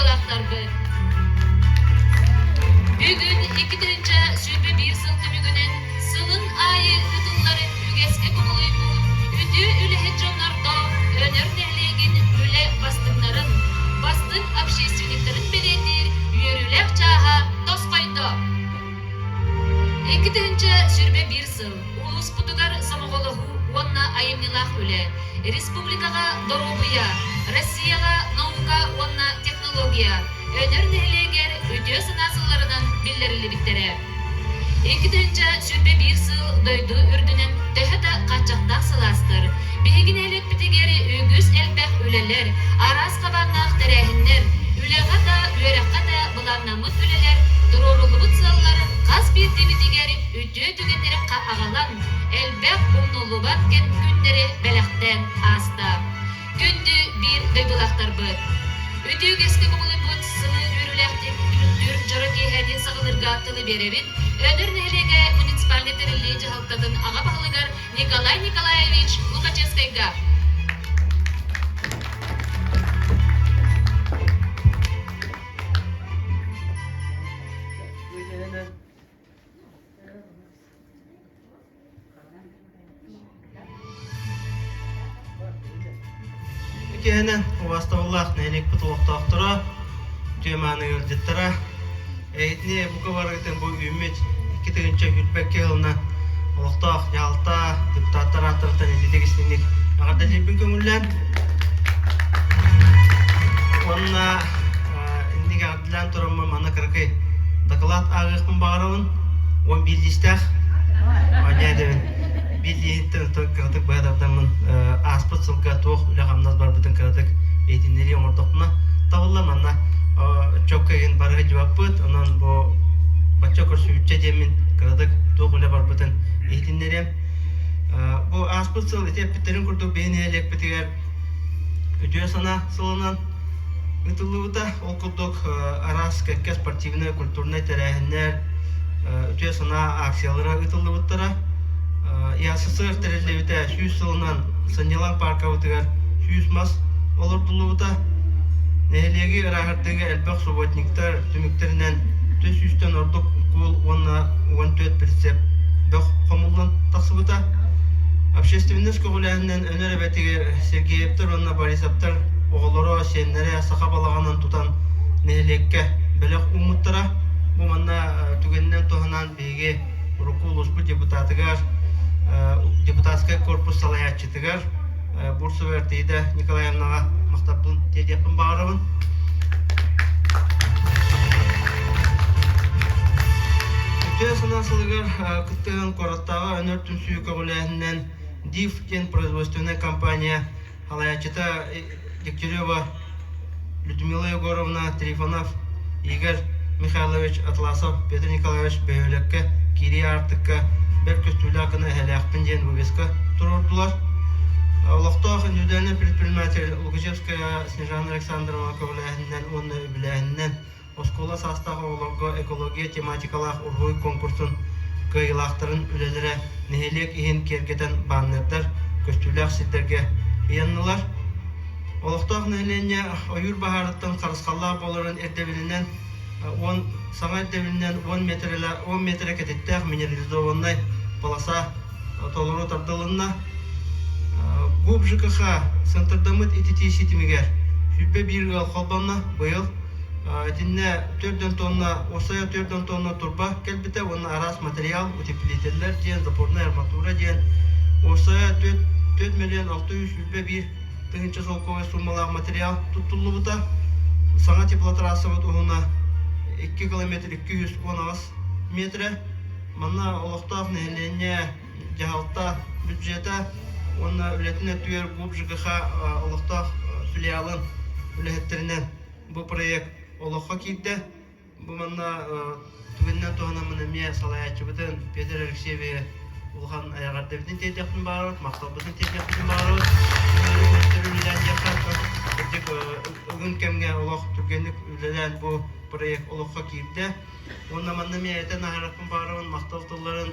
duygulardır. Bugün ikinci sürbe bir sıl tümügünün sılın ayı ıdınları ügeske kumuluymu, üdü üle heccanlarda önür nehlegin üle bastınların, bastın общественникlerin bilendir, yürülek çaha toskoydu. İkinci sürbe bir sıl, ulus putugar samogolohu onna ayımnilах üle, Республикаға Дорогуя, Россияға наука онна технология, өнер нәлегер өте сынасыларынан білдірілі біттері. Екідінші сүрбе бір сыл дойду үрдінен төхіті қачақтақ сыластыр. Бегін әлік бітігері өгіз әлбәқ өлелер, арас қабаңнақ тәрәхінлер, үлеға да, өрәққа да бұланнамыт өлелер, дұрорылыбыт сыллары қас бір дебітігері өте түгендері ағалан, әлбәқ ұмнулубат кен күндері бәләқтен аста. Күнді бір дойбылақтар бұд. Өте өгескі бұлы бұд сылы өріләқтен күндір жыры кейхәден сағылырға тылы беребін. Өнір нәлеге муниципальный тәрілі жағалтадың аға бағылығар Николай Николаевич Лукачевскайға. Кенен уаставаллах нелек бутулуктактыра төманы өлдеттара эйтне буковарытын бу үмүт 2-нче хүлбекке ылна улуктак ялта депутаттар атыртан эдегистиник агада лепин көңүллән онна индиге абдилан турумма мана кыркы доклад агыкмын багырын 11 листах анядын Билеттен токкадык бадавдамын аспыт сылка тох улагамназ бар бутын кадык этинери оңордокна табылла манна чоккаген барга жабаппыт анан бу бачокор сүйүтче демин кадык тох ула бар бутын этинери бу аспыт сыл этептерин курдук бени элек битигер үдө сана сылынан ытылыбыта ол курдук арас кекке спортивный культурный терехинер үдө сана акциялары ытылыбыттара Я СССР терелевите 100 сылынан Санилан парка өтігер 100 мас олырдылуыда нәхелеге ұрағырдығы әлбәқ субботниктар түміктерінен 400-тен ордық кул 14 прицеп бәқ қомылдан тақсыбыда. Общественность көғіләнінен өнер әбәтігер Сергеевтер, онна Борисовтар оғылыры сенлері сақа балағанан тұтан нәхелекке бәләқ ұмыттыра. Бұл манна түгеннен тоғынан бейге Рукул ұспы депутатығар депутатский корпус салаятчытыгар бурсу вертейді Николаевнаға мақтапын тедепін бағырыбын. Үтө санасылығыр күттігін қораттағы өнер түнсүй көғіләхінен ДИФ кен производственная компания халаятчыта Дегтярева Людмила Егоровна, Трифонов Игорь Михайлович Атласов, Петр Николаевич Бөйөлекке, Кири Артыкка бір көстүләкіні әліқпін ден өбескі тұрырдылар. Олықтағын жүдәні предприниматель Лукачевская Снежана Александровна көбіләхіннен, оны өбіләхіннен Оскола састағы оларға экология тематикалақ ұрғой конкурсын күйілақтырын үлелері нәхелек ехін кергетен баннердар көстүләк сілдерге ияннылар. Олықтақ нәхелене ойыр бағарыттың қарысқалла болырын әрдебілінен саңа әрдебілінен 10 метр кететтәқ минерализованный полоса толыру тардылынна. Губ ЖКХ сынтырдамыт ететі сетімігер. Сүпе бір қолбанна бұйыл. Тінне 4 тонна, осая 4 тонна турба кәлбіті, оны арас материал, утеплителер ден, запорная арматура ден. Осая 4 миллион 600 сүпе бір тыңынча солковай суммалағы материал тұттылы бұта. Саңа теплотрассы бұт оғына 2 километр 210 метрі. Манна олықтақ нәйлене жағалта бюджеті, оны үлетіне түйер Губ ЖКХ олықтақ филиалын үлеттерінен бұл проект олыққа кейді. Бұл манна түгеннен туғана мұнымен салаятчы бұтын Петр Алексееве ұлған аяғардабетін тедекпін барып, мақталбытын тедекпін барып, үгін кәмге олық түргенік үлелен бұл проект олыққа кейді. Онна маннымен әйтен ағарақпын барығын, мақталтыларын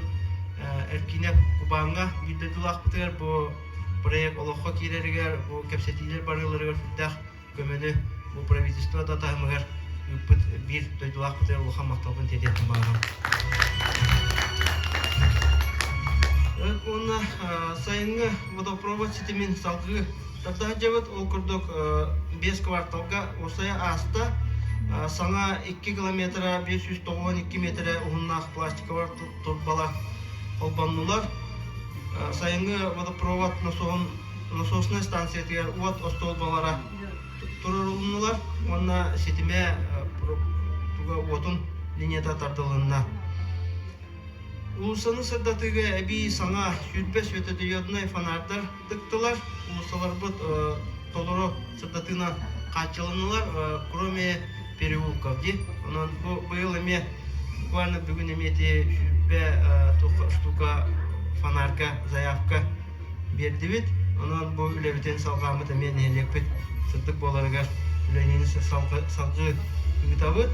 әркенеп құбаңғаүйдеділақ бұтығар бұл проект олыққа кейдерігер, бұл кәпсетейлер барыларығар фүлдәқ көмені бу правительство да тагымыгар үппүт бир дойдулак бутер улухан макталбын тедетин багам. Онна сайынгы водопровод сетимин салгы тарда жабыт ол курдук 5 кварталга осая аста саңа 2 километра 592 метр угуннак пластиковар турбалар колбаннулар. Сайынгы водопровод насосная станция тигер от остолбалара турулнулар. Онна сетиме туга отун линията тартылынна. Улусаны сырдатыга әби саңа сүрбес өтөдүйоднай фонардар тыктылар. Улусалар бұд толыру сырдатына қачылынылар, кроме переулков де. Онан бұл әме буквально бүгін әмете сүрбе штука фонарка, заявка берді бет. Онан бұл үләбітен салғамыд әмен әлек бет сырдық боларығар үләнені салғы үгітабыд.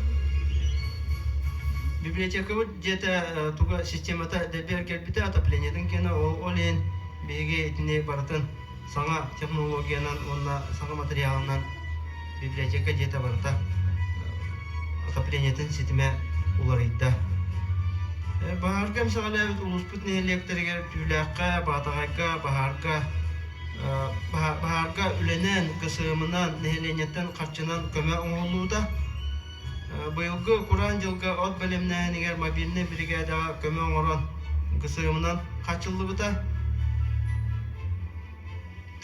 Библиотека вот где-то туга системата дебер кербите отоплениеден кені олен беге етіне барытын саңа технологиянан, онна саңа материалынан библиотека где-то барыта отоплениеден сетіме уларыйда. Бахарга мисағалай улуспут не электригер түйләққа, батағайға, бахарга үленен, кысымынан, нехеленеттен, қарчынан көмі оңылуда. Быйылгы Куран жылга от бөлімнен егер мобильный бригадаға көмі оңырын кысымынан қачылды бұта.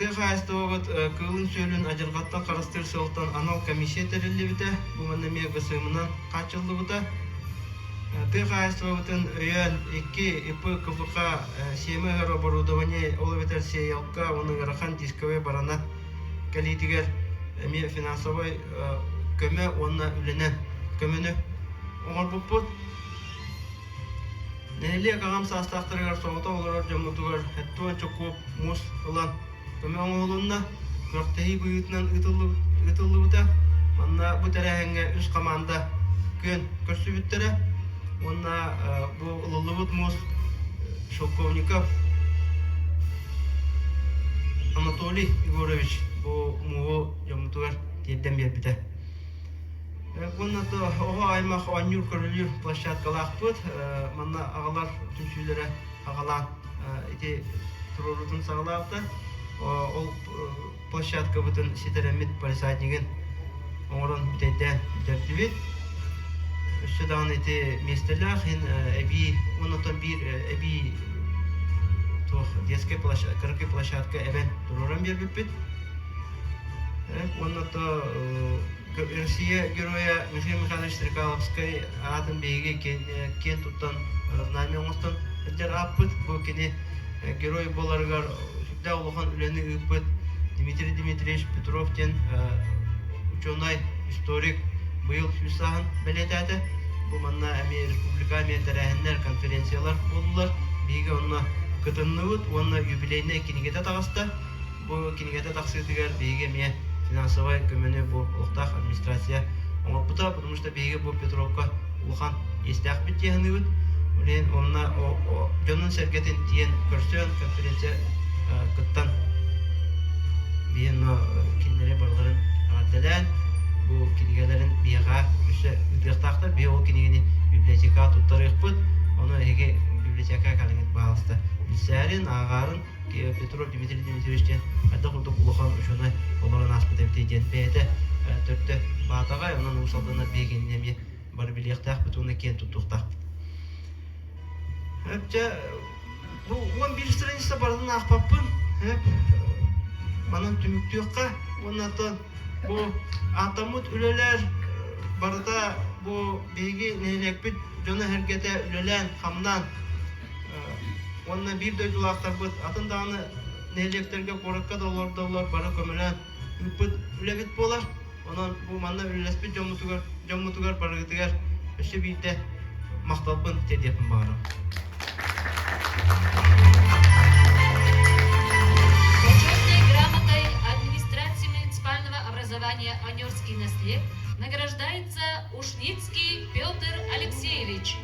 Тық айыстығы кылын сөйлін ажырғаттан қарастыр сылтан анал комиссия тәрілі біті. Бұманы ме кысымынан қачылды бұта. Тық айыстығы бұтын өйен 2 ипы КФК семі ғыр оборудование олы бітер сейалқа оның ғырақан дисковай барана кәлейтігер ме финансовай көмі онына үленен көмені оңыр бұппыт. Нәлі қағам састақтырығар соғыта олар жамытығар әттуан чоқуып мұс ұлан көмі оңылынна көрттәйі бұйытынан ұтылы бұта. Манна бұт әрәңге үз қаманда көн көрсі бүттірі. Онна бұл ұлылы бұт мұс Шелковников Анатолий Егорович бұл мұғы жамытығар тедден бер біті. Оннаты оға аймақ анюр көрілер площадкалақ бұд. Манна ағалар түншілері ағалан тұрырудың сағалақты. Ол площадка бұтын сетеремет полисаднеген оңырын бүтейден бүтерді бет. Үстідан местерлер, оннатын бір әбі детский площадка әбен тұрырын бер бүт бет. Оннаты Россия героя Михаил Михайлович Стрекаловский атын бейге кен туттан знамя оңыстан әдер аппыт. Бұл кене герой боларығар сүрді олыған үлені үппыт Дмитрий Дмитриевич Петровтен ученый, историк бұйыл сүсағын бәлет әді. Бұл манна әме республика әметәрәхінлер конференциялар болдылар. Бейге онына күтінні бұд, онына юбилейіне кенегеті тағысты. Бұл кенегеті тақсырдығар бейге ме финансовая көмені бұл ұлықтақ администрация оңыр бұта, потому что бейге бұл Петровка ұлған естәқ біт дегіні бұд. Олен онына жонын сәргетін тиен көрсен конференция күттан бейін кенелері барларын ағардылән. Бұл кенегелерін бейға үші үдіқтақты бей ол кенегені библиотека тұттары ұқпыд. Оны әге библиотека кәліңет бағалысты. Білсәрін, ағарын Петров Дмитрий Дмитриевичтен әді құрдық ұлыған үшіні оларын аспыт әбітейден бәйді түртті бағатаға, онын ұсалдығына бейгеніне ме бар білектақ бұт, оны кен тұттықтақ. Бұл 11 страница бардың ақпаппын. Манан түмікті өққа, оннатын бұл атамыт үлелер барда бұл бейге нелек бүт, жоны әргеті үлелен қамнан онна bir дойдулақтар бұд, атындағыны нәйлектерге қорыққа долар бары көмілен үппіт үләбет болар. Онан бұл манна үләспет жомутугар барығытығар үші бейді мақталбын тедепін бағырым. Почетной грамотой администрации муниципального образования «Анёрский наслед» награждается Ушницкий Петр Алексеевич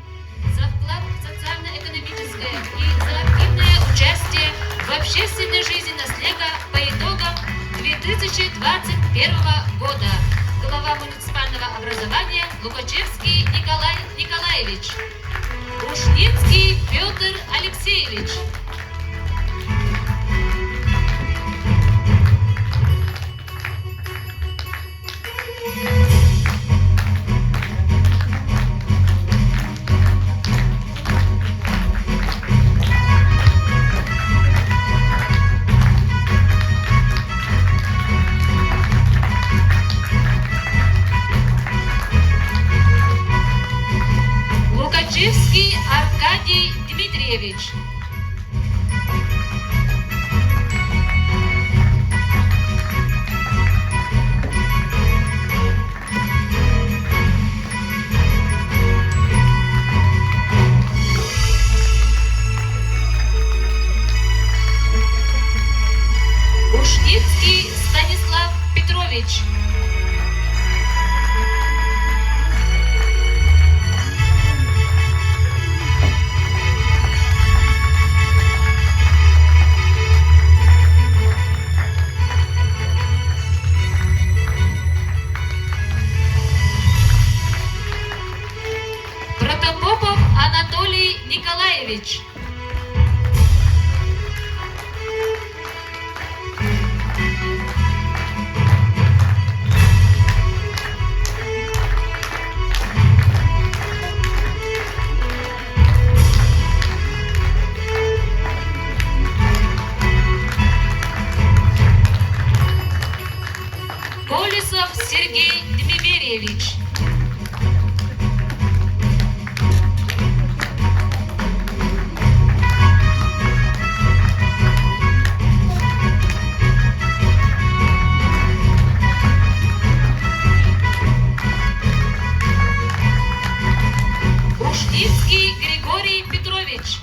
за вклад в социально-экономическое и за активное участие в общественной жизни наследия по итогам 2021 года. глава муниципального образования Лукачевский Николай Николаевич, Ушницкий Петр Алексеевич, Лукачевский Аркадий Дмитриевич, Ушницкий Станислав Петрович, Протопопов Анатолий Николаевич, Колесов Сергей Дмитерьевич, Ушницкий Григорий Петрович,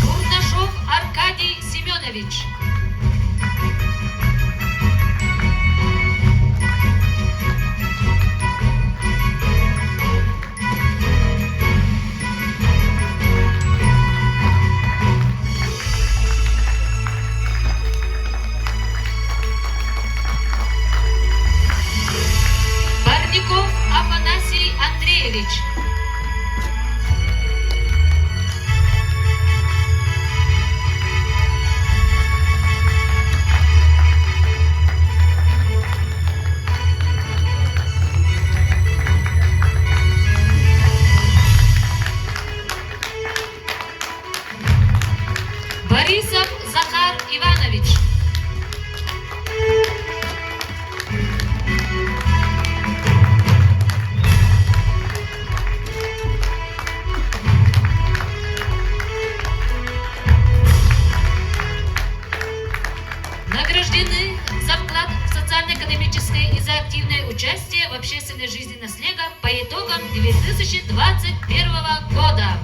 Курнашов Аркадий Семенович, Барников Афанасий Андреевич, Борисов Захар Иванович, награждены за вклад в социально-экономическое и за активное участие в общественной жизни Наслега по итогам 2021 года.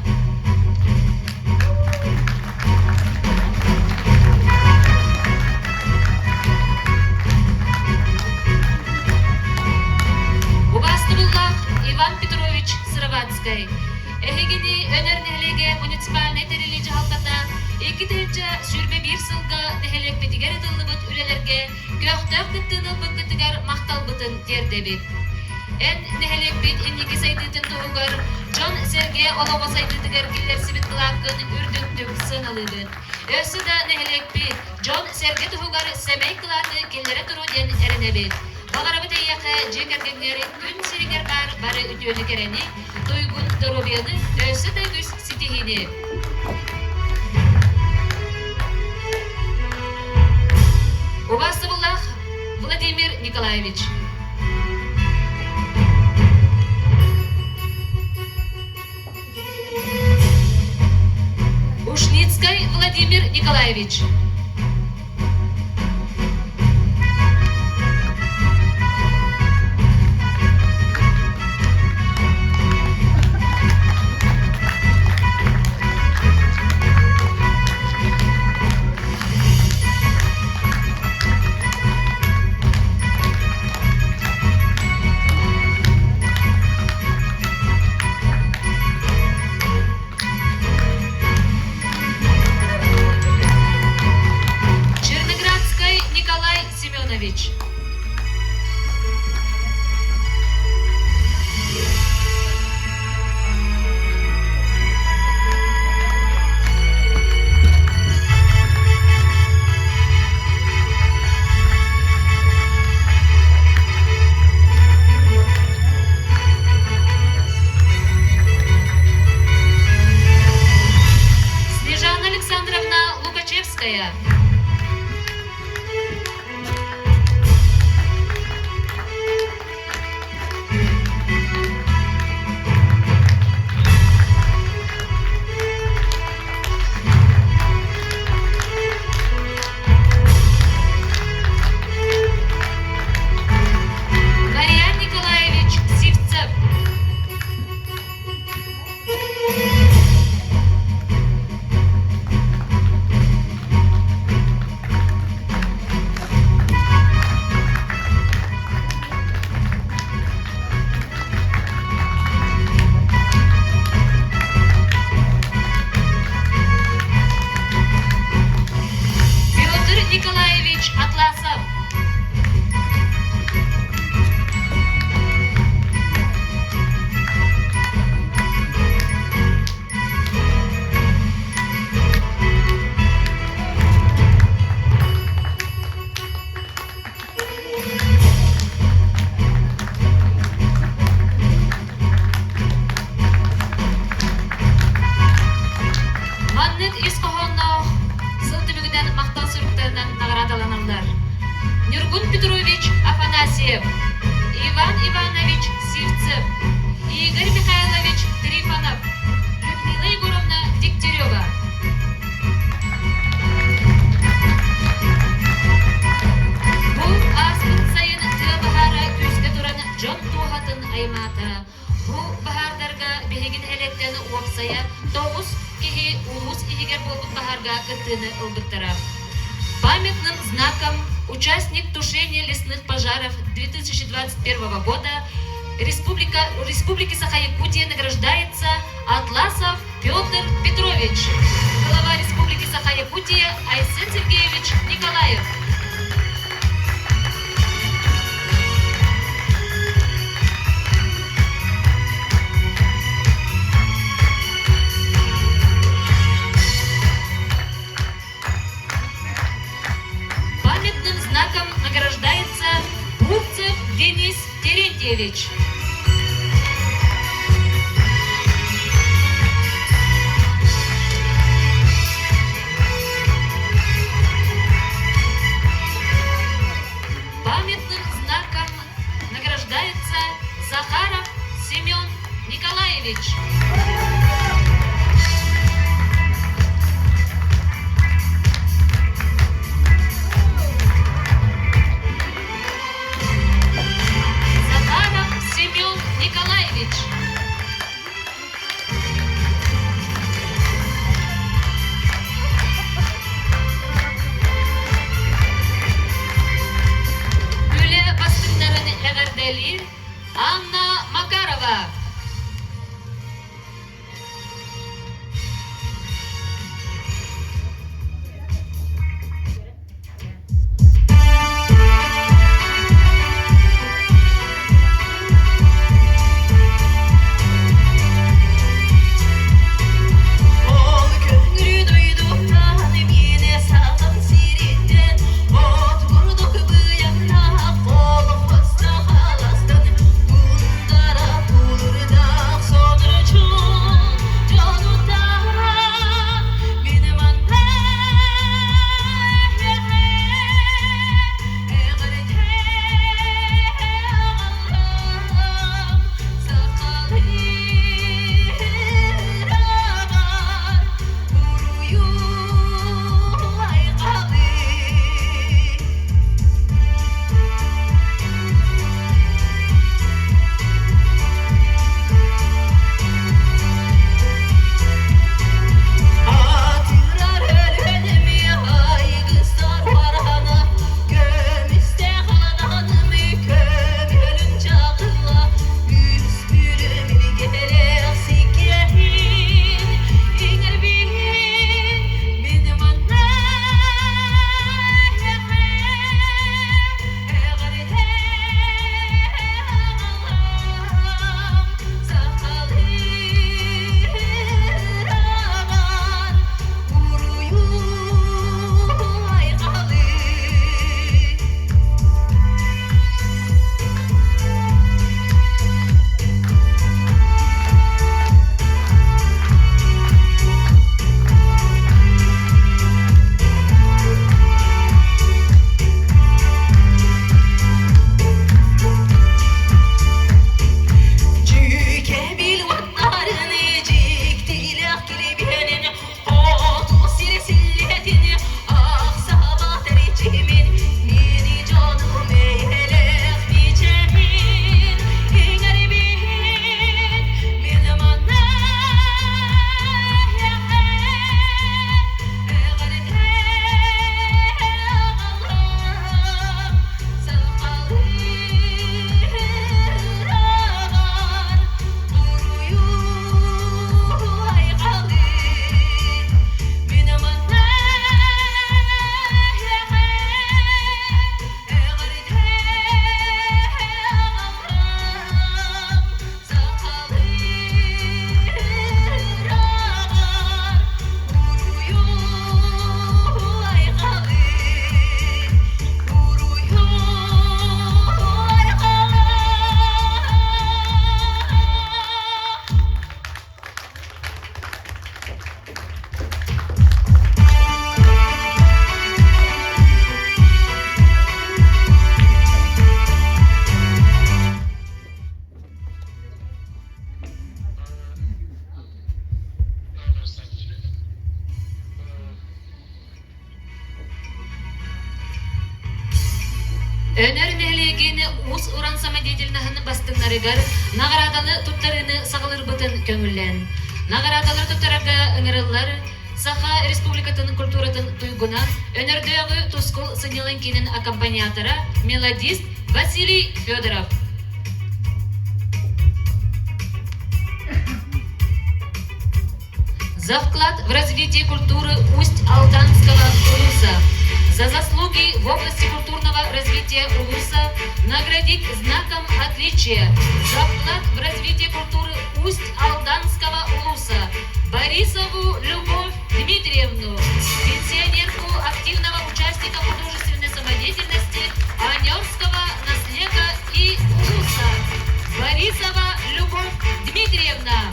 Убастыбуллах Иван Петрович Сыроватский, Эгени Өнер муниципаль нейтериличи халката, эки тылча сүрбе бир сылга нехелек бетигер тыллыбыт үлелерге көктөп кыттылыбыт кытыгар макталбытын тердебит. Эн нехелек бит инники сайдытын тугар, Джон Серге олого сайдытыгар киллер сибит кылакын үрдүктүк сыналыбыт. Өсі да нехелек бит, Джон Серге тугар семей кылаты киллере туру ден эренебит. Бағарабы тейяқы жекергендері күн сиригер бары үтөні керені, тойгун доробияны өсі да күс ситихини. Убасыбуллах Владимир Николаевич. Николаевич. Черноградский Николай Семенович. Снежана Александровна Лукачевская. Марьян Николаевич Сивцев. Петр Николаевич Атласов. Маннет Искохонно сылтымыгынан мактал сүрүктөрүнөн наградаланалар. Нюргун Петрович Афанасьев, Иван Иванович Сивцев, Игорь Михайлович Трифонов, Людмила Егоровна Дегтярева. Бу аспыт сайын тыа бахара күзгө туран жон туохатын аймата. Бу бахардарга бехигин элеттен уапсая 9 кихи улус игер болбут бахарга кытыны ылбыттара. Памятным знаком участник тушения лесных пожаров 2021 года Республики Саха-Якутия награждается Атласов Петр Петрович, глава Республики Саха-Якутия Айсен Сергеевич Николаев. Памятным знаком награждается Бурцев Денис Терентьевич. Памятным знаком награждается Захаров Семен Николаевич. Захаров Семен Өнөр нәлегені уыз уран самодеятельнахын бастынарыгар нағарадалы туттарыны сағылыр бұтын көңіллен. Нағарадалар туттарарға ыңырылар Саха Республикатын культуратын туйгуна өнөрдөгү тускул сынылын кенин аккомпаниатора мелодист Василий Федоров. За вклад в развитие культуры Усть-Алданского улуса, за заслуги в области культурного развития улуса наградить знаком отличия, за вклад в развитие культуры Усть-Алданского улуса Борисову Любовь Дмитриевну, пенсионерку активного участника художественной самодеятельности Анёрского наслега и улуса Борисова Любовь Дмитриевна.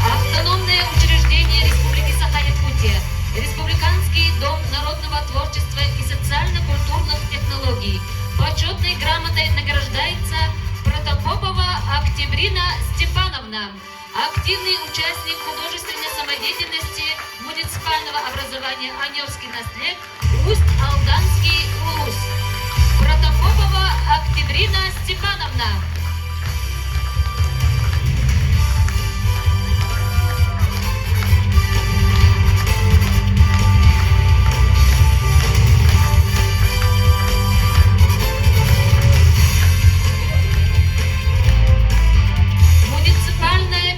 Автономное учреждение Республики Саха-Якутия, Республиканский дом народного творчества и социально-культурных технологий. Почетной грамотой награждается Протопопова Октябрина Степановна, активный участник художественной самодеятельности муниципального образования Анёрский наслег Усть-Алданский улус. Протопопова Октябрина Степановна.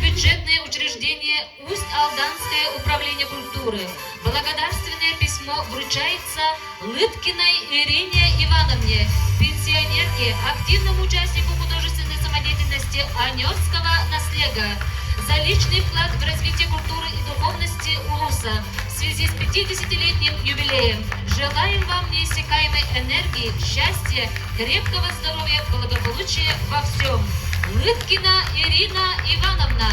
Бюджетное учреждение Усть-Алданское управление культуры. Благодарственное письмо вручается Лыткиной Ирине Ивановне, пенсионерке, активному участнику художественной самодеятельности Анёрского наслега, за личный вклад в развитие культуры и духовности улуса в связи с 50-летним юбилеем. Желаем вам неиссякаемой энергии, счастья, крепкого здоровья, благополучия во всем. Лыткина Ирина Ивановна.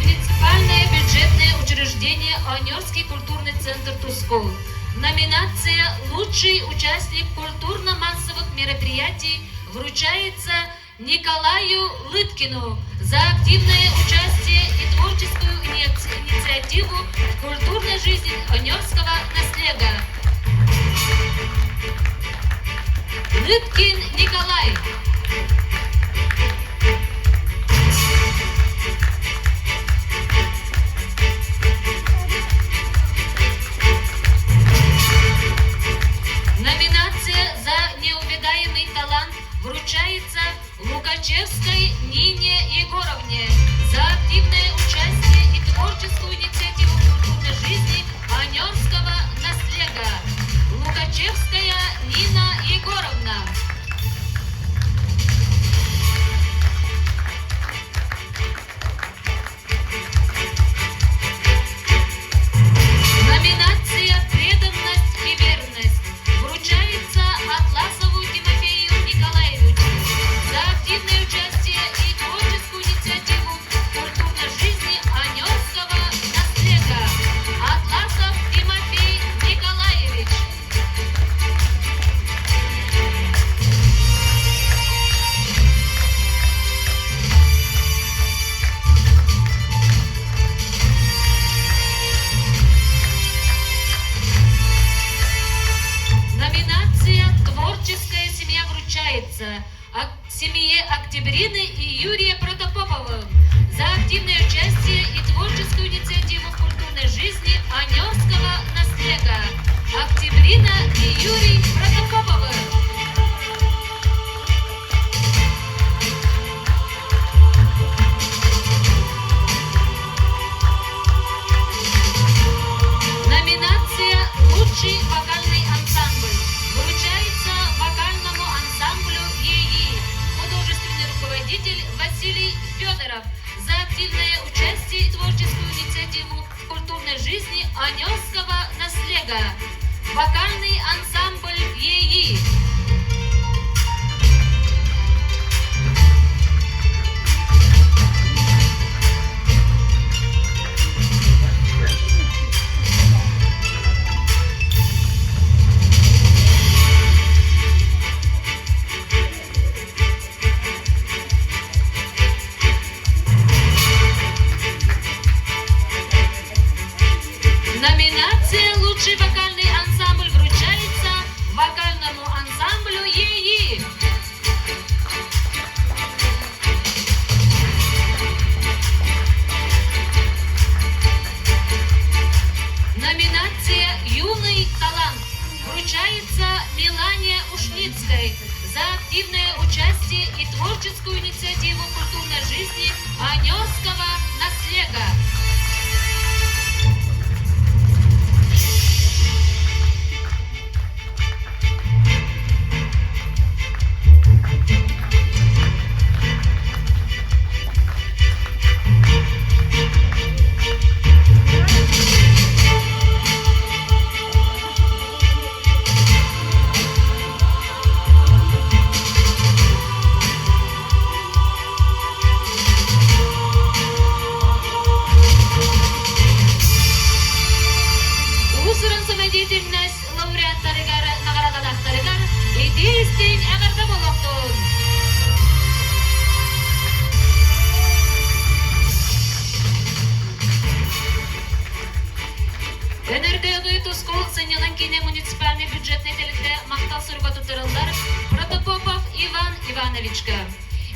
Муниципальное бюджетное учреждение Анёрский культурный центр Тускул. Номинация «Лучший участник культурно-массовых мероприятий» вручается Николаю Лыткину за активное участие и творческую инициативу в культурной жизни Анёрского наслега. Лыткин Николай. Номинация за неувядаемый талант вручается Лукачевской Нине Егоровне за активное участие и творческую инициативу в культурной жизни Анёрского наслега. Лукачевская Нина Егоровна. Номинация «Преданность и верность» вручается Атласову Тимофею Николаевичу за активное участие и творческую инициативу в культурной жизни Анёрского наслега. Атласов Тимофей Николаевич. Номинация «Творческая семья» вручается семье Октябрины и Юрия Протопоповым за активное участие и творческую инициативу в культурной жизни Анёрского наслега. Октябрина и Юрий Протопоповы. Номинация «Лучший вокальный ансамбль» вручается вокальному ансамблю ЕИ, художественный руководитель Василий Федоров за активное участие и творческую инициативу в культурной жизни Анёрского наслега. Вокальный ансамбль ЕИ. Ушницкой за активное участие и творческую инициативу в культурной жизни Анёрского наслега. Деятельность лауреаттарыгар наградалақтарыгар идеистин әгәрді болуқтun. Энергия Тускул сынылын кейне муниципальный бюджетный телікті мақтал сұрға тұтырылдар Протопопов Иван Ивановичка.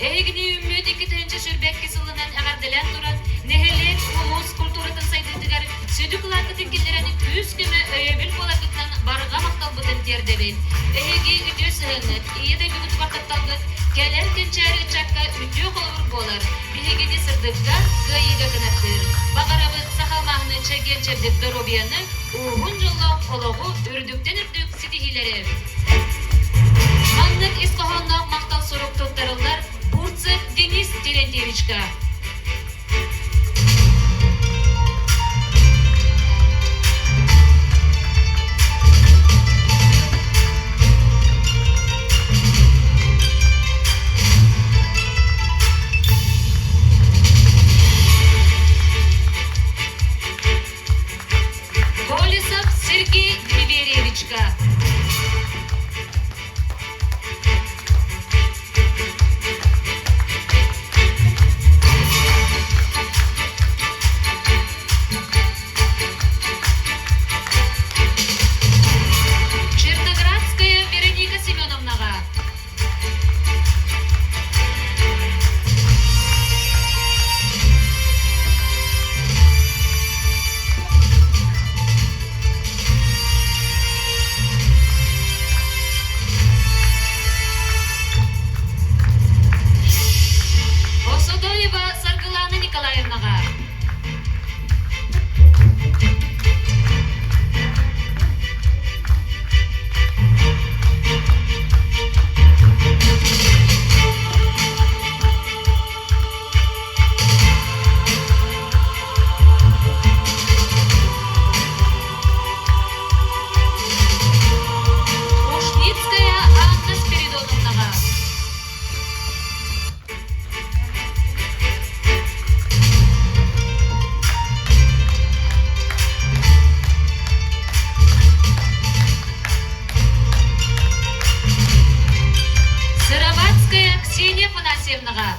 Эгни үммет 2-ші шүрбек кесілінен әгәрділен тұрат, нехелек, ұлыс, культуратын сайдындығар, сөдік лақытын келдерені үз күмі өйебіл болардықтан барыға мақтал бұтын тердебейд. Эги үтө сығыныр, иеде бүгіт бартатталғыт, кәлер кенчәрі чакка үтө қолыр болар, бігені сырдыққа ғайыға кінаттыр. Бақарабы сақалмағыны чәген чәбдік дұробияны, ұғын жоллау олығы үрдіктен үрдік сетихилері. Маннық исқоғаннақ мақтал сұрық тұттарылар, Бурцев Денис Терентьевичка. Колесов Сергей Григорьевичка. Черноградская Вероника Семеновнага. Осодоева Саргылана Николаевнага. Ушницкая Анна Спиридоновнага. Сыроватская Ксения Афанасьевнага.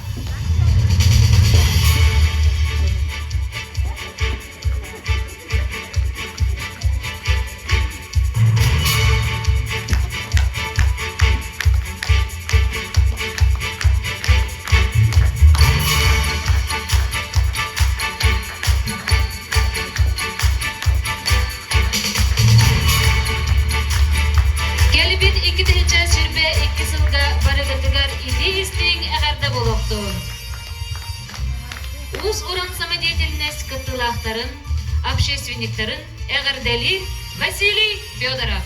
Келбит 2-ші сүрбе 2 сылға барығытыгар идеистің әғарда болуқтun. Уз уран самодеятельность кыттылақтарын, общественниктарын әғардали Василий Федоров.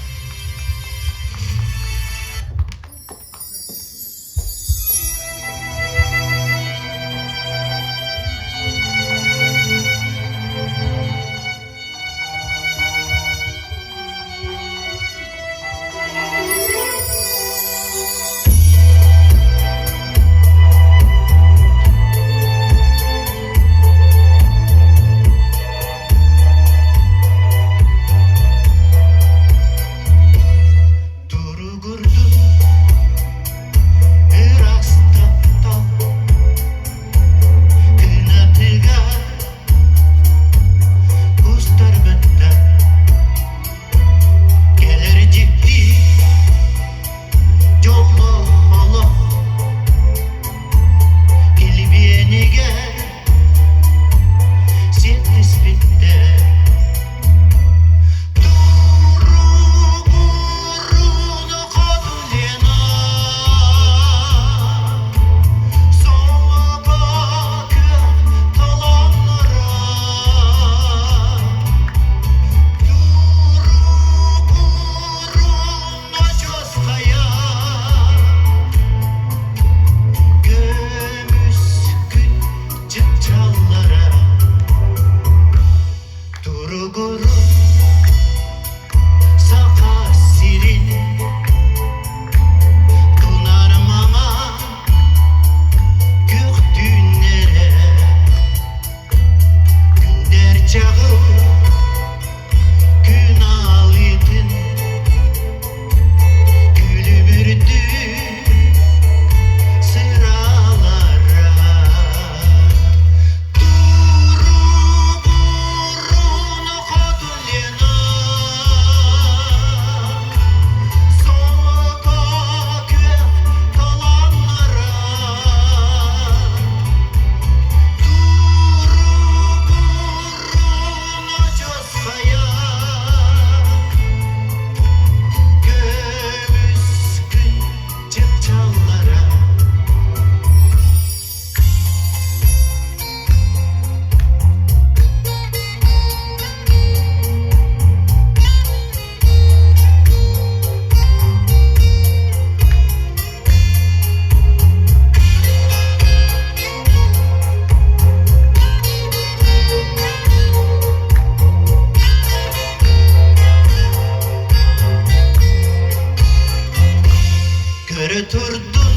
Бәрі тұрдың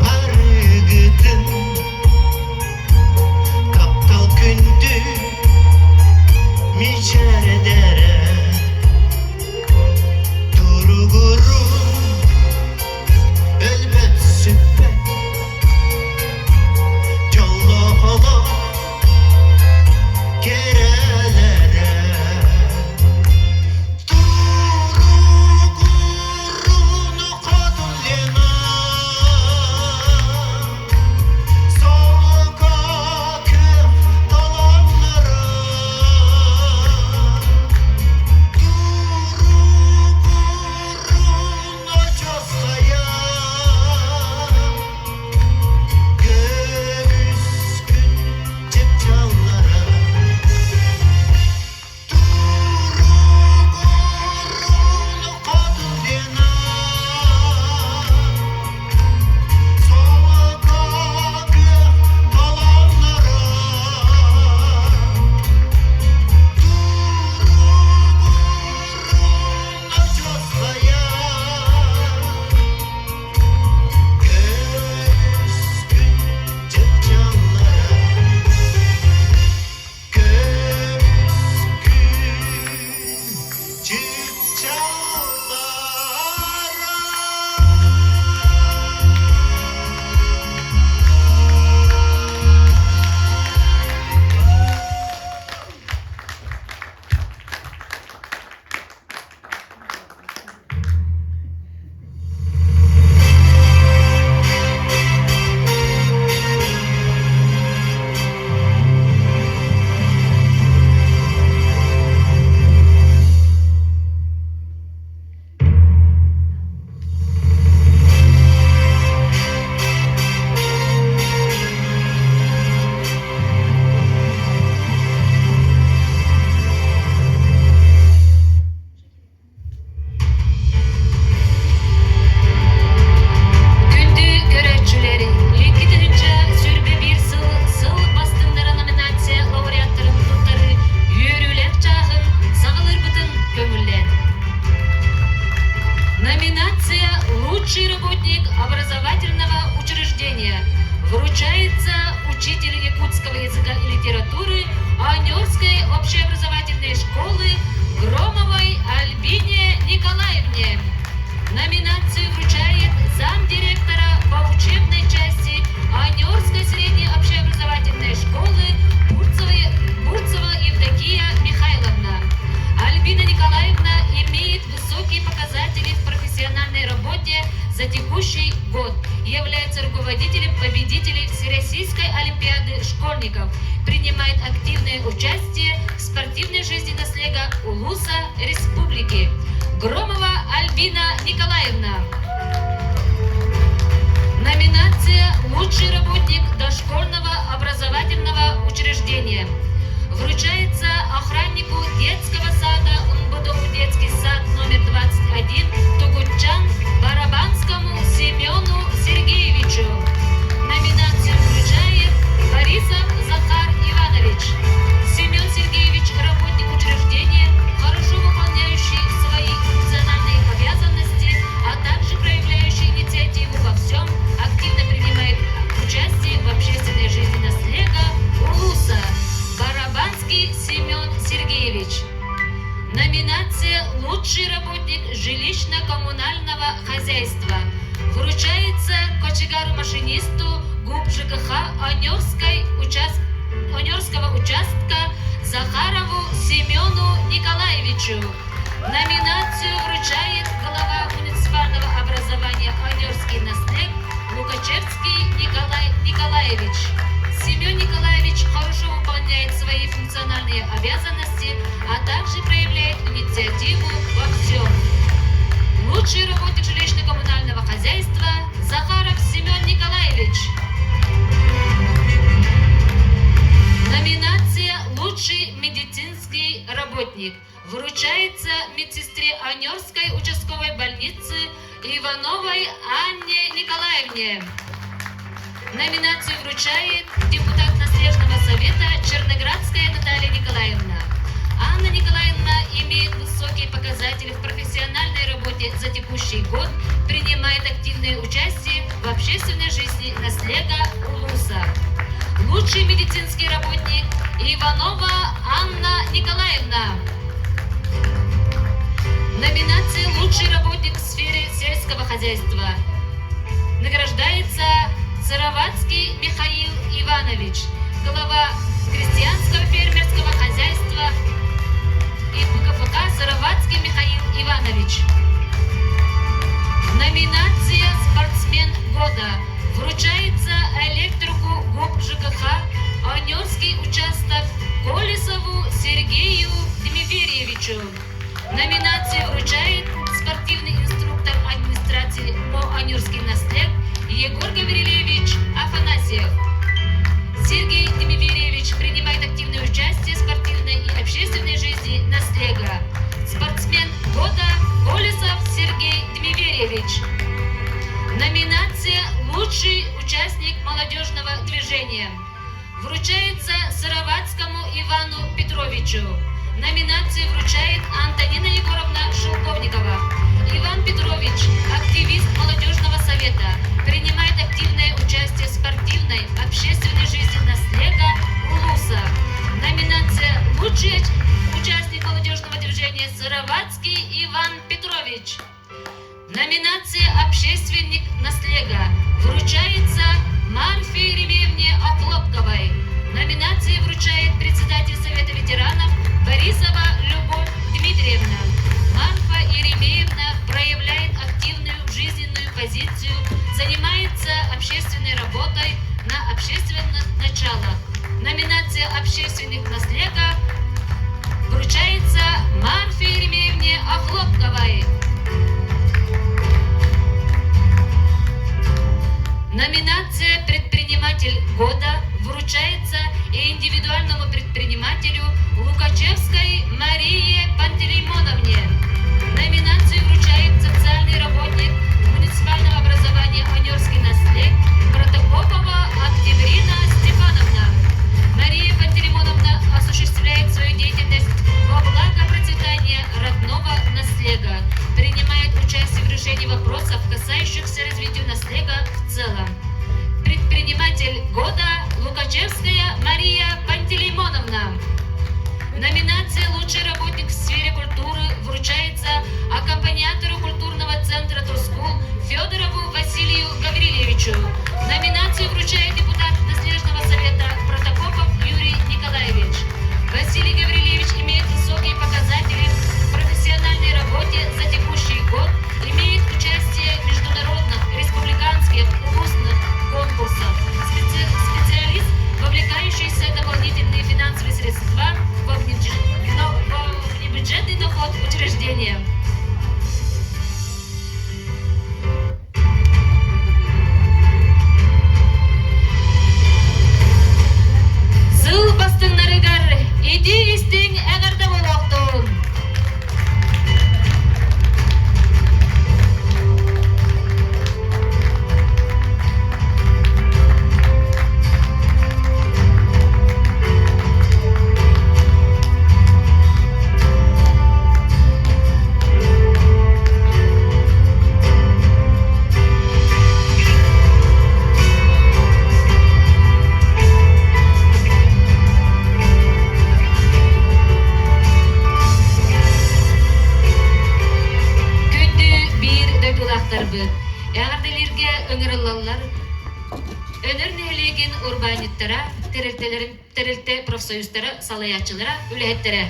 барығытын Таптал күнді мечәрдәрі Тұрғырын әлбәт сүппәт Жаллахала керәләрі Тұрғырын қатын лена Солға кіп таламлары Тұрғырын очасқая Көміс күн жеп жаллары Тұрғырын қатын лена Солға кіп таламлары Тұрғырын очасқая Көміс күн жеп жаллары Көміс күн жеп Күнді көрәтчілері 2-нче сүрбе бір сыл бастындары номинация лауреаттарын тұттары үйерілек жағын сағылыр бұтын көңілден. Номинация «Лучший работник образовательного учреждения» вручается учителю якутского языка и литературы Анёрской общеобразовательной школы Громовой Альбине Николаевне. Номинацию вручает замдиректора по учебной части Анёрской средней общеобразовательной школы Бурцева Евдокия Михайловна. Альбина Николаевна имеет высокие показатели в профессиональной работе за текущий год. Является руководителем победителей Всероссийской олимпиады школьников. Принимает активное участие в спортивной жизни наследия Улуса Республики. Громова Альбина Николаевна. Номинация «Лучший работник дошкольного образовательного учреждения» вручается охраннику детского сада МБДУ детский сад номер 21 Тугучан Барабанскому Семену Сергеевичу. Номинацию вручает Борисов Захар Иванович. Семен Сергеевич – работник учреждения, хорошо выполняющий свои функциональные обязанности, а также проявляющий инициативу во всем, активно принимает участие в общественной жизни наследия Улуса. Барабанский Семен Сергеевич. Номинация «Лучший работник жилищно-коммунального хозяйства» вручается кочегару-машинисту ГУП ЖКХ Анёрского участка Захарову Семену Николаевичу. Номинацию вручает глава муниципального образования Анёрский наслед Лукачевский Николай Николаевич. Семен Николаевич хорошо выполняет свои функциональные обязанности, а также проявляет инициативу во всем. Лучший работник жилищно-коммунального хозяйства Захаров Семен Николаевич. Номинация «Лучший медицинский работник» вручается медсестре Анёрской участковой больницы Ивановой Анне Николаевне. Номинацию вручает депутат Наследного совета Черноградская Наталья Николаевна. Анна Николаевна имеет высокие показатели в профессиональной работе за текущий год, принимает активное участие в общественной жизни Наслега Улуса. Лучший медицинский работник Иванова Анна Николаевна. Номинация «Лучший работник в сфере сельского хозяйства». Награждается Сыроватский Михаил Иванович, глава крестьянского фермерского хозяйства и ПКФК Сыроватский Михаил Иванович. Номинация «Спортсмен года» вручается электрику ГУП ЖКХ Анёрский участок Колесову Сергею Дмитриевичу. Номинация вручает спортивный инструктор администрации по Анюрский наслед Егор Гаврилевич Афанасьев. Сергей Дмитриевич принимает активное участие в спортивной и общественной жизни Наслега. Спортсмен года Колесов Сергей Дмитриевич. Номинация «Лучший участник молодежного движения» вручается Сыроватскому Ивану Петровичу. Номинацию вручает Антонина Егоровна Шелковникова. Иван Петрович, активист молодежного совета, принимает активное участие в спортивной, общественной жизни Наслега Улуса. Номинация «Лучший участник молодежного движения» Сыроватский Иван Петрович. Номинация «Общественник Наслега» вручается Марфе Еремеевне Оклопковой. Номинация вручает председатель Совета ветеранов Борисова Любовь Дмитриевна. Марфа Еремеевна проявляет активную жизненную позицию, занимается общественной работой на общественных началах. Номинация «Общественник Наслега» вручается Марфе Еремеевне Охлопковой. Номинация «Предприниматель года» вручается индивидуальному предпринимателю Лукачевской Марии Пантелеймоновне. Номинацию вручает социальный работник муниципального образования Анёрский наслед Протопопова Октябрина Степановна. Мария Пантелеймоновна осуществляет свою деятельность во благо процветания родного наслега, принимает участие в решении вопросов, касающихся развития наслега в целом. Предприниматель года Лукачевская Мария Пантелеймоновна. Номинация «Лучший работник в сфере культуры» вручается аккомпаниатору культурного центра Тускул Федорову Василию Гаврилевичу. Номинацию вручает депутат Наследного совета Протопопов Юрий Николаевич. Василий Гаврилевич имеет высокие показатели в профессиональной работе за текущий год, имеет участие в международных, республиканских, устных конкурсах. Специалист, вовлекающийся в дополнительные финансовые средства во внебюджетный доход учреждения. Сыл бастыңнарыгар, иди истиң әгәрдә болақтың. Әгәрделерге өңірілалар, өнер нәлеген урбаниттара, терілте профсоюздары, салаячылара, үләттері.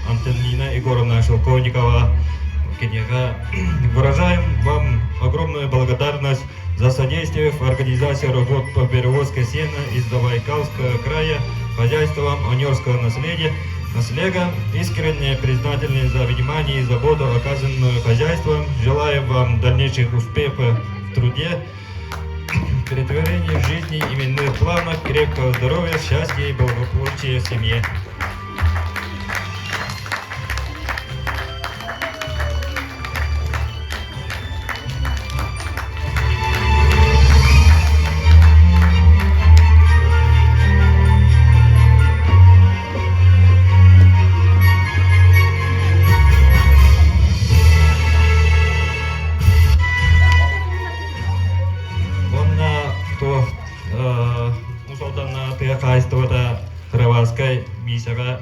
Антонина Егоровна Шелковникова, выражаем вам огромную благодарность за содействие в организации работ по перевозке сена из Забайкальского края хозяйством Онерского наследия. Искренне признательны за внимание и заботу, оказанную хозяйством. Желаем вам дальнейших успехов в труде, перетворения в жизни именных планов, крепкого здоровья, счастья и благополучия в семье. Хорватской миссия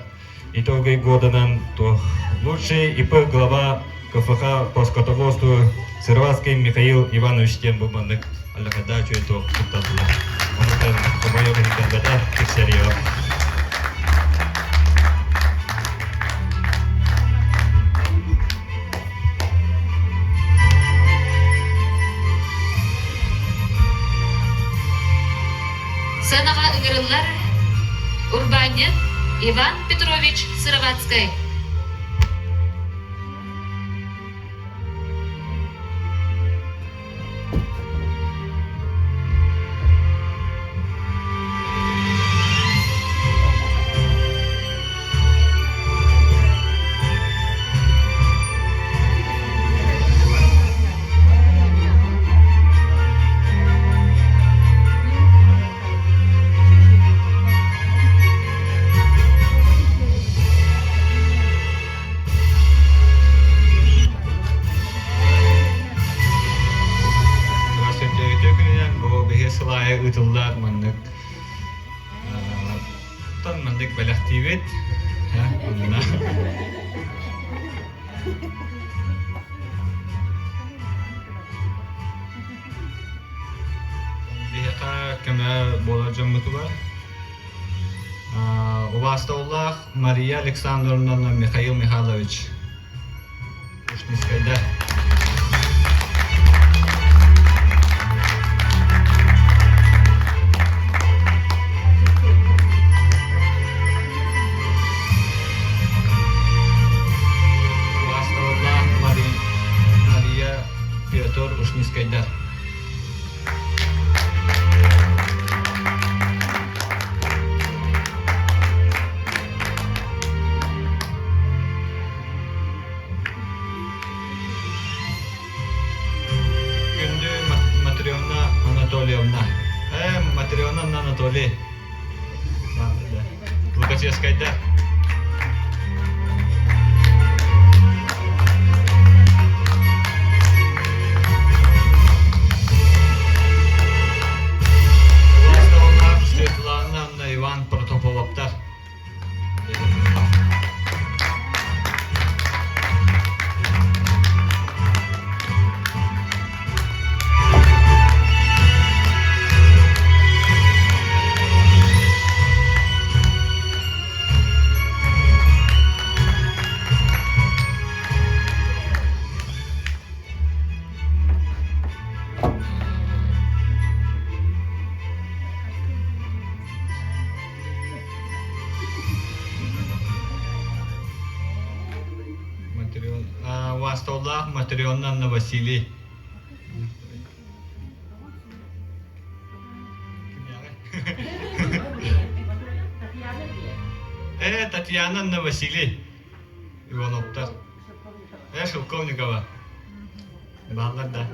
итоги года то лучший ИП глава КФХ по скотоводству Сырватский Михаил Иванович Тембуманнык аллахадачу это кутатла. Он это по-моему никогда тексерил. Сценаға үңірілер Урбанет Иван Петрович Сыроватский. Ытылдар мандык тон мандык балактибет онна бияка кеме болажам мутуба Увастауллах Мария Александровна Михаил Михайлович Ушнискайда. Ушнискайдар. Күнді Матриона Анатольевна. Матриона Анатолий. Лукачевскайдар. Иван Протополоптар. Вастауллах Матрионна Василий. Татьяна Василий Ивановтар. Шелковникова. Баллада.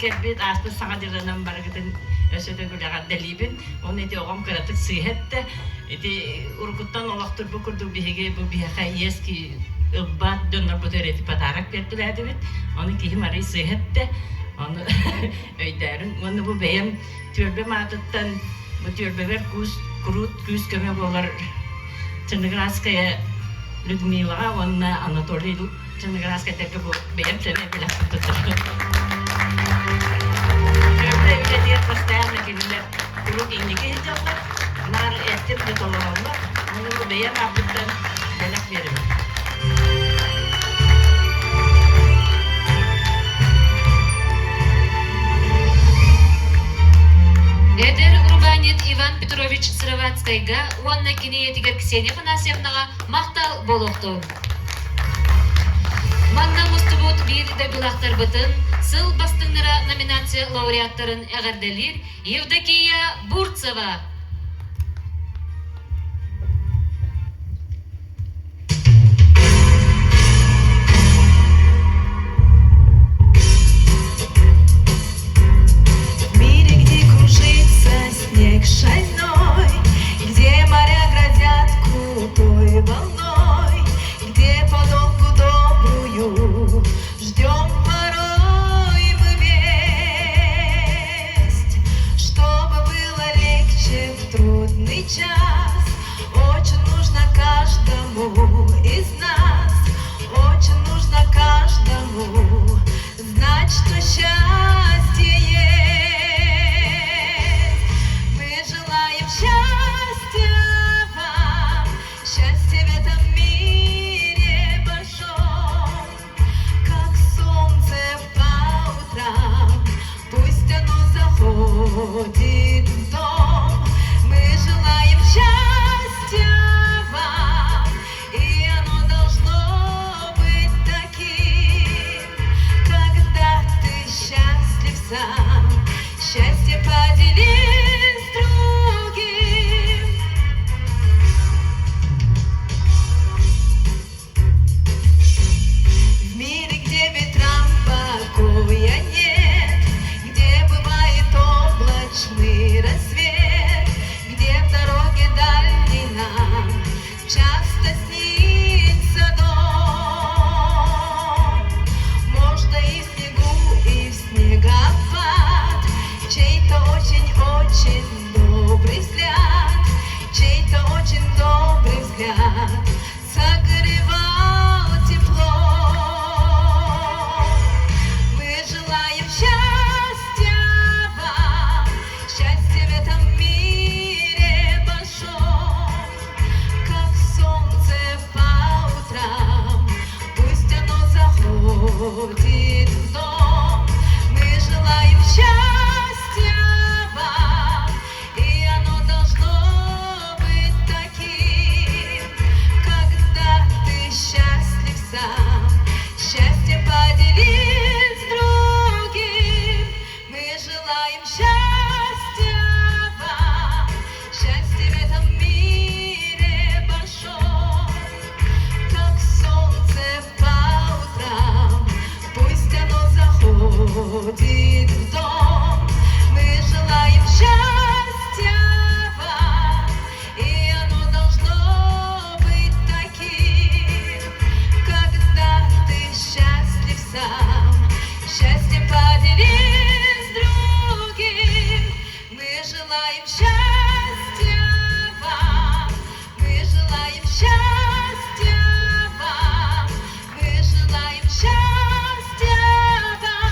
Kerbit aslı sana dilenem baragıdın ösöte gülagat delibin onu eti oğam karatık sihette eti urguttan olaktır bu kurdu bihege bu bihaka yeski ılbat döner bu töreti patarak pettiler edibit onu ki himari sihette Onu öydәрін. Оны bu beyim türbe matıttan, bu türbeler kurut küs köme bolar Черноградская Людмила, онна Анатолий Черноградская теке bu beyim sene bile tuttu. Türbe öyle diye постоянно gelirler. Kurut inlike hicaplar. Nar ettim de dolanlar. Onu bu beyim matıttan belak verim. Эдер Урбанит Иван Петрович Сыровацкайга, уанна кинеетигер Ксения Панасьевнаға мақтал болуқту. Манна мустубут бир дабилақтар бұтын, сыл бастыңныра номинация лауреаттарын әғарделер Евдокия Бурцева. Снег шальной, где моря грозят крутой волной, где подолгу добрую ждем порой мы весть, чтобы было легче в трудный час. Очень нужно каждому из нас, очень нужно каждому знать, что счастье есть. Счастья вам, счастье в этом мире большом, как солнце по утрам, пусть оно заходит в дом. Мы желаем счастья вам, и оно должно быть таким, когда ты счастлив сам, счастье поделись. Рассвет, где в дороге дальней нам часто снится дом. Можно и в снегу, и в снегопад, чей-то очень-очень добрый взгляд, чей-то очень добрый взгляд согревал тепло. Мы желаем счастья вам, счастье в этом мире большом, как солнце по утрам, пусть оно заходит в дом. Мы желаем счастья вам, и оно должно быть таким, когда ты счастлив сам, счастье поделись с другим. Мы желаем счастья вам, счастье в этом мире большом, как солнце по утрам, пусть оно заходит в дом. Мы желаем счастья вам, и оно должно быть таким, когда ты счастлив сам, счастье поделись с другим. Мы желаем счастья вам, мы желаем счастья вам, мы желаем счастья вам.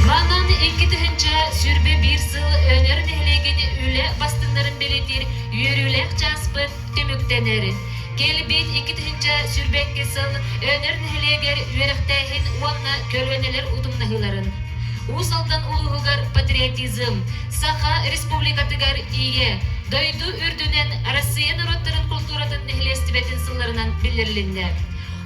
Манан iki tühünce sürbe bir sıl önер nehlегeni üle bastınların beletir yürülek caspı tümükteneri. Kelbit iki tühünce sürbek kesıl önер nehleger yürəktehin uanna körveneler udumnahıların. Usaldan uluğugar patriotizm, saha respublikatıgar iye, doydu ürdünen Россия народтарын kulturatın nehlestibetin sıllarından bilirlinler.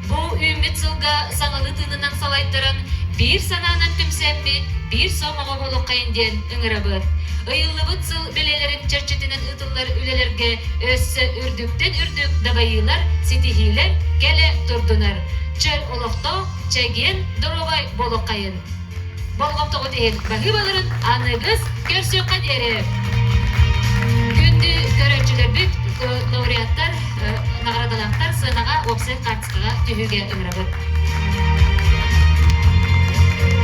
Bu ümmet sılga sanalı tınından salaytıran bir sananan tümsemmi, bir somağa bolu kayındiyen ıngırabı. Iyıllыбыт сыл белелерин чарчетинен ытыллар үлелерге өссө үрдүктен үрдүк дабайылар, ситихилер келе турдунар. Чөл олокто, чеген, доровай болу кайын. Болгоптогу дейин багы баларын аныбыз көрсө кадери. Күндү көрөчүлөр бүт лауреаттар, наградалактар сынаға опсай картскага түһүгө ыңырабыт.